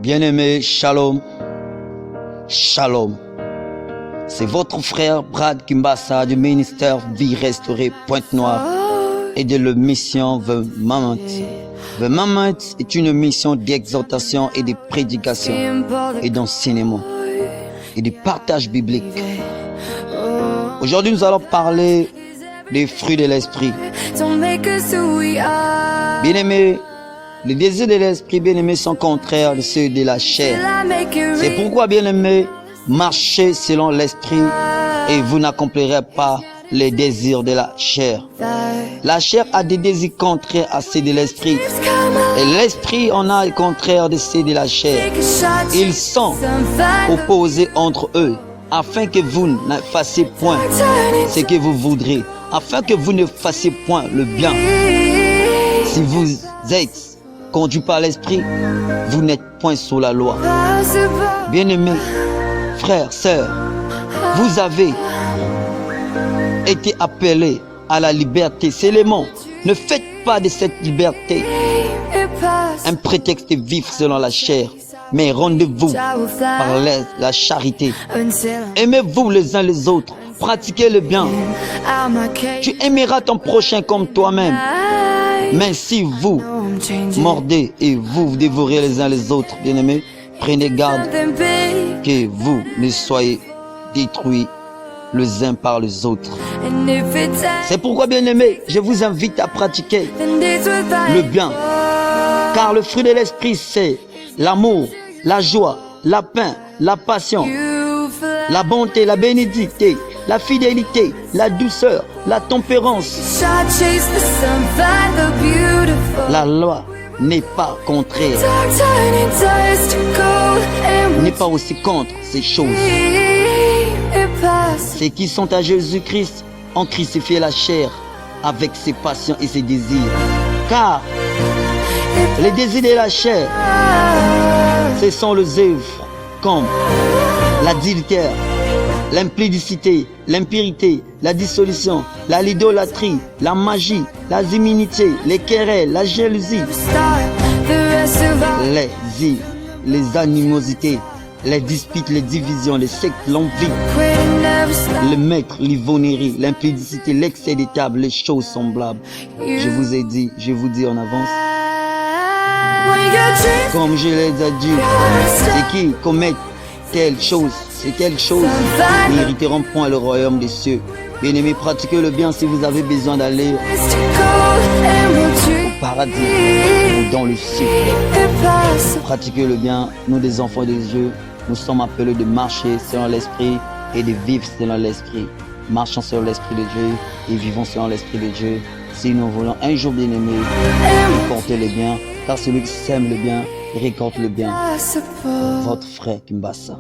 Bien-aimé, shalom, shalom. C'est votre frère Brad Kimbassa du ministère Vie Restaurée Pointe-Noire et de la mission The Moment. The Moment est une mission d'exhortation et de prédication et d'enseignement et de partage biblique. Aujourd'hui, nous allons parler des fruits de l'esprit. Bien-aimés, les désirs de l'esprit, bien-aimés, sont contraires de ceux de la chair. C'est pourquoi, bien-aimés, marchez selon l'esprit et vous n'accomplirez pas les désirs de la chair. La chair a des désirs contraires à ceux de l'esprit. Et l'esprit en a le contraire de ceux de la chair. Ils sont opposés entre eux, afin que vous ne fassiez point ce que vous voudrez, afin que vous ne fassiez point le bien. Si vous êtes conduit par l'esprit, vous n'êtes point sous la loi. Bien-aimés, frères, sœurs, vous avez été appelés à la liberté seulement. Ne faites pas de cette liberté un prétexte de vivre selon la chair, mais rendez-vous par la charité. Aimez-vous les uns les autres, pratiquez le bien. Tu aimeras ton prochain comme toi-même. Mais si vous mordez et vous dévorez les uns les autres, bien-aimés, prenez garde que vous ne soyez détruits les uns par les autres. C'est pourquoi, bien-aimés, je vous invite à pratiquer le bien. Car le fruit de l'esprit, c'est l'amour, la joie, la paix, la passion, la bonté, la bénédiction, la fidélité, la douceur, la tempérance. La loi n'est pas contraire, n'est pas aussi contre ces choses. Ceux qui sont à Jésus-Christ ont crucifié la chair avec ses passions et ses désirs. Car les désirs de la chair, ce sont les œuvres comme l'adultère, l'impudicité, l'impurité, la dissolution, l'idolâtrie, la magie, la divinité, les querelles, la jalousie, les animosités, les disputes, les divisions, les sectes, l'envie, le maître, l'ivonnerie, l'impudicité, l'excès des tables, les choses semblables. Je vous ai dit, je vous dis en avance, comme je l'ai dit, ceux qui commettent telle chose, c'est telle chose, n'hériteront point le royaume des cieux. Bien-aimés, pratiquez le bien si vous avez besoin d'aller au paradis ou dans le ciel. Pratiquez le bien, nous des enfants de Dieu, nous sommes appelés de marcher selon l'esprit et de vivre selon l'esprit. Marchons selon l'esprit de Dieu et vivons selon l'esprit de Dieu. Si nous voulons un jour, bien-aimés, récolter le bien, car celui qui sème le bien récolte le bien. Votre frère Kimbassa.